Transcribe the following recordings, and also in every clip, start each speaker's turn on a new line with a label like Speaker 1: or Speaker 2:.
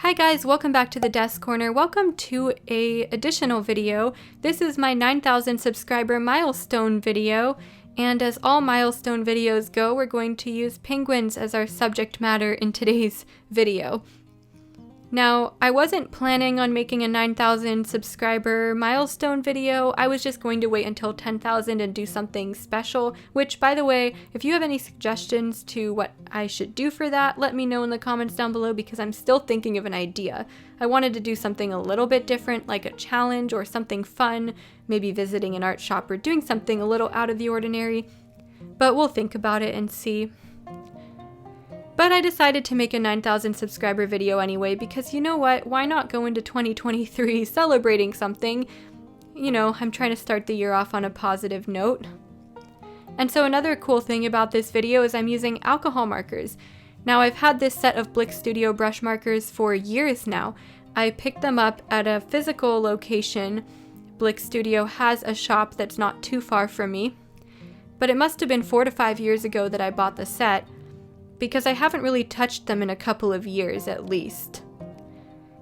Speaker 1: Hi guys, welcome back to the Desk Corner. Welcome to a additional video. This is my 9,000 subscriber milestone video, and as all milestone videos go, we're going to use penguins as our subject matter in today's video. Now, I wasn't planning on making a 9,000 subscriber milestone video. I was just going to wait until 10,000 and do something special, which, by the way, if you have any suggestions to what I should do for that, let me know in the comments down below because I'm still thinking of an idea. I wanted to do something a little bit different, like a challenge or something fun, maybe visiting an art shop or doing something a little out of the ordinary, but we'll think about it and see. But I decided to make a 9,000 subscriber video anyway because you know what, why not go into 2023 celebrating something? You know, I'm trying to start the year off on a positive note. And so another cool thing about this video is I'm using alcohol markers. Now I've had this set of Blick Studio brush markers for years now. I picked them up at a physical location. Blick Studio has a shop that's not too far from me. But it must have been 4 to 5 years ago that I bought the set, because I haven't really touched them in a couple of years at least.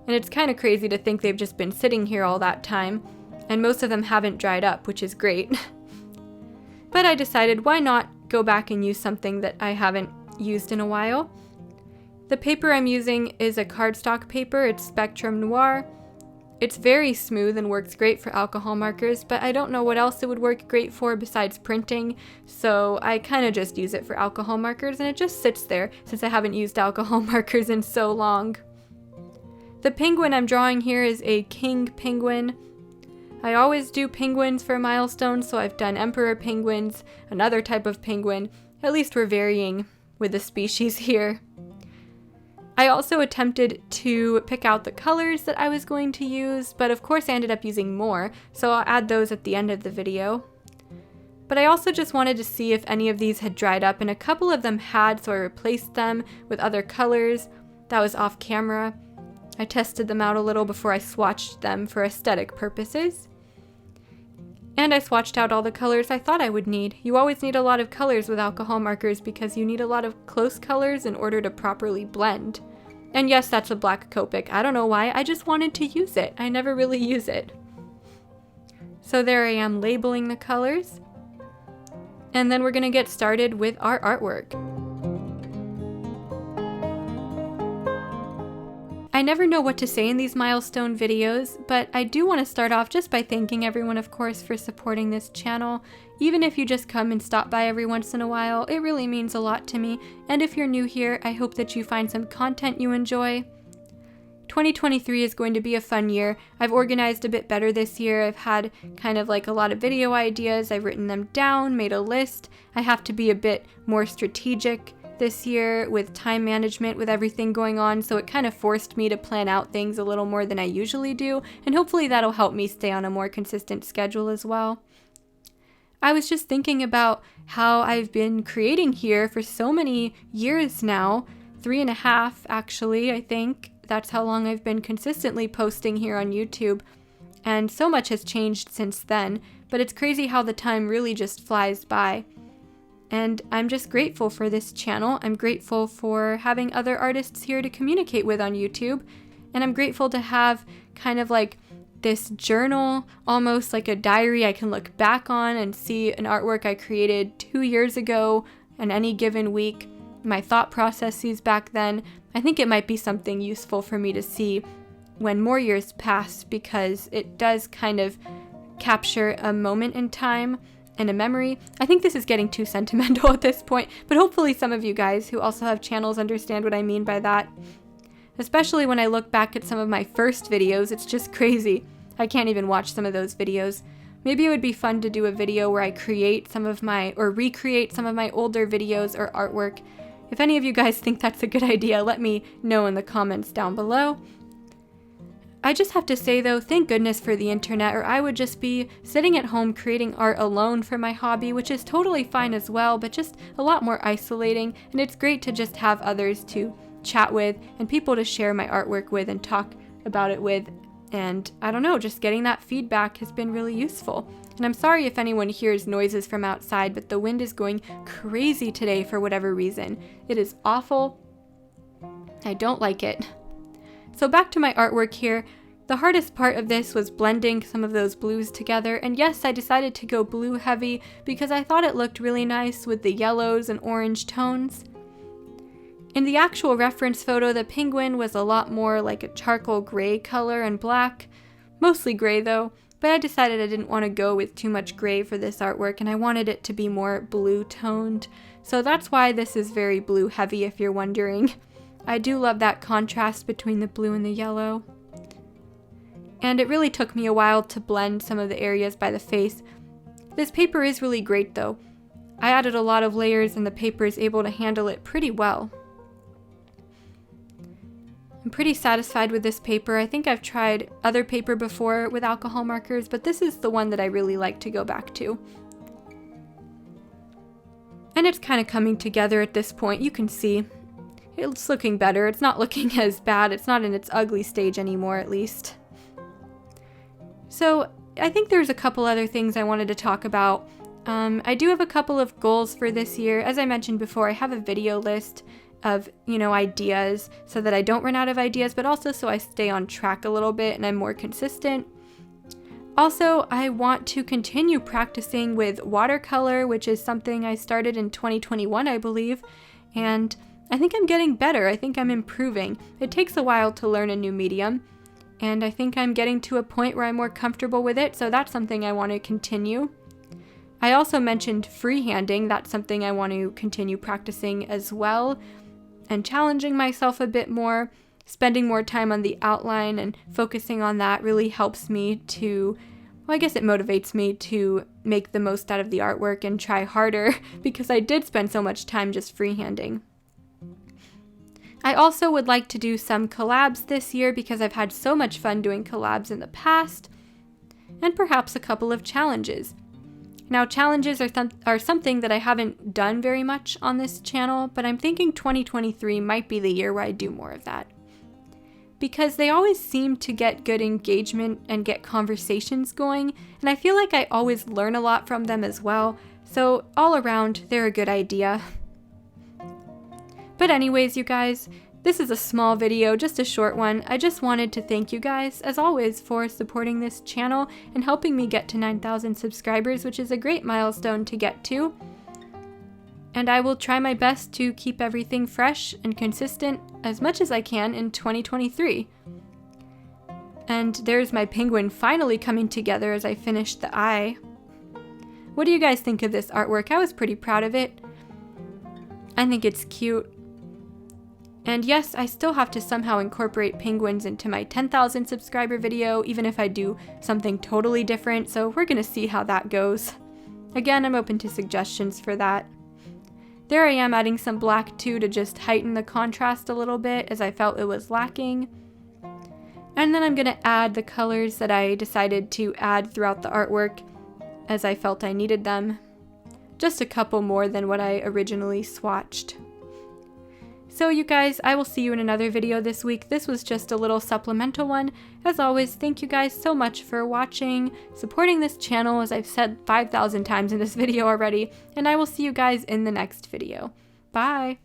Speaker 1: And it's kind of crazy to think they've just been sitting here all that time, and most of them haven't dried up, which is great. But I decided why not go back and use something that I haven't used in a while. The paper I'm using is a cardstock paper, it's Spectrum Noir. It's very smooth and works great for alcohol markers, but I don't know what else it would work great for besides printing, so I kind of just use it for alcohol markers, and it just sits there since I haven't used alcohol markers in so long. The penguin I'm drawing here is a king penguin. I always do penguins for milestones, so I've done emperor penguins, another type of penguin. At least we're varying with the species here. I also attempted to pick out the colors that I was going to use, but of course I ended up using more, so I'll add those at the end of the video. But I also just wanted to see if any of these had dried up, and a couple of them had, so I replaced them with other colors. That was off camera. I tested them out a little before I swatched them for aesthetic purposes. And I swatched out all the colors I thought I would need. You always need a lot of colors with alcohol markers because you need a lot of close colors in order to properly blend. And yes, that's a black Copic. I don't know why, I just wanted to use it. I never really use it. So there I am labeling the colors. And then we're gonna get started with our artwork. I never know what to say in these milestone videos, but I do want to start off just by thanking everyone, of course, for supporting this channel. Even if you just come and stop by every once in a while, it really means a lot to me. And if you're new here, I hope that you find some content you enjoy. 2023 is going to be a fun year. I've organized a bit better this year. I've had kind of like a lot of video ideas. I've written them down, made a list. I have to be a bit more strategic this year with time management, with everything going on, so it kind of forced me to plan out things a little more than I usually do, and hopefully that'll help me stay on a more consistent schedule as well. I was just thinking about how I've been creating here for so many years now, 3.5 actually, I think. That's how long I've been consistently posting here on YouTube, and so much has changed since then, but it's crazy how the time really just flies by. And I'm just grateful for this channel. I'm grateful for having other artists here to communicate with on YouTube. And I'm grateful to have kind of like this journal, almost like a diary I can look back on and see an artwork I created 2 years ago in any given week, my thought processes back then. I think it might be something useful for me to see when more years pass, because it does kind of capture a moment in time and a memory. I think this is getting too sentimental at this point, but hopefully some of you guys who also have channels understand what I mean by that. Especially when I look back at some of my first videos, it's just crazy. I can't even watch some of those videos. Maybe it would be fun to do a video where I recreate some of my older videos or artwork. If any of you guys think that's a good idea, let me know in the comments down below. I just have to say though, thank goodness for the internet, or I would just be sitting at home creating art alone for my hobby, which is totally fine as well, but just a lot more isolating, and it's great to just have others to chat with and people to share my artwork with and talk about it with, and I don't know, just getting that feedback has been really useful. And I'm sorry if anyone hears noises from outside, but the wind is going crazy today for whatever reason. It is awful. I don't like it. So back to my artwork here. The hardest part of this was blending some of those blues together, and yes, I decided to go blue heavy because I thought it looked really nice with the yellows and orange tones. In the actual reference photo, the penguin was a lot more like a charcoal gray color and black, mostly gray though, but I decided I didn't want to go with too much gray for this artwork and I wanted it to be more blue toned, so that's why this is very blue heavy if you're wondering. I do love that contrast between the blue and the yellow. And it really took me a while to blend some of the areas by the face. This paper is really great though. I added a lot of layers and the paper is able to handle it pretty well. I'm pretty satisfied with this paper. I think I've tried other paper before with alcohol markers, but this is the one that I really like to go back to. And it's kind of coming together at this point. You can see it's looking better. It's not looking as bad. It's not in its ugly stage anymore, at least. So I think there's a couple other things I wanted to talk about. I do have a couple of goals for this year. As I mentioned before, I have a video list of, ideas so that I don't run out of ideas, but also so I stay on track a little bit and I'm more consistent. Also, I want to continue practicing with watercolor, which is something I started in 2021, I believe, and I think I'm getting better. I think I'm improving. It takes a while to learn a new medium, and I think I'm getting to a point where I'm more comfortable with it, so that's something I want to continue. I also mentioned freehanding. That's something I want to continue practicing as well, and challenging myself a bit more. Spending more time on the outline and focusing on that really helps me to, I guess it motivates me to make the most out of the artwork and try harder because I did spend so much time just freehanding. I also would like to do some collabs this year because I've had so much fun doing collabs in the past, and perhaps a couple of challenges. Now, challenges are something that I haven't done very much on this channel, but I'm thinking 2023 might be the year where I do more of that. Because they always seem to get good engagement and get conversations going, and I feel like I always learn a lot from them as well, so all around, they're a good idea. But anyways, you guys, this is a small video, just a short one. I just wanted to thank you guys, as always, for supporting this channel and helping me get to 9,000 subscribers, which is a great milestone to get to. And I will try my best to keep everything fresh and consistent as much as I can in 2023. And there's my penguin finally coming together as I finish the eye. What do you guys think of this artwork? I was pretty proud of it. I think it's cute. And yes, I still have to somehow incorporate penguins into my 10,000 subscriber video, even if I do something totally different, so we're gonna see how that goes. Again, I'm open to suggestions for that. There I am adding some black too to just heighten the contrast a little bit as I felt it was lacking. And then I'm gonna add the colors that I decided to add throughout the artwork as I felt I needed them. Just a couple more than what I originally swatched. So you guys, I will see you in another video this week. This was just a little supplemental one. As always, thank you guys so much for watching, supporting this channel, as I've said 5,000 times in this video already, and I will see you guys in the next video. Bye!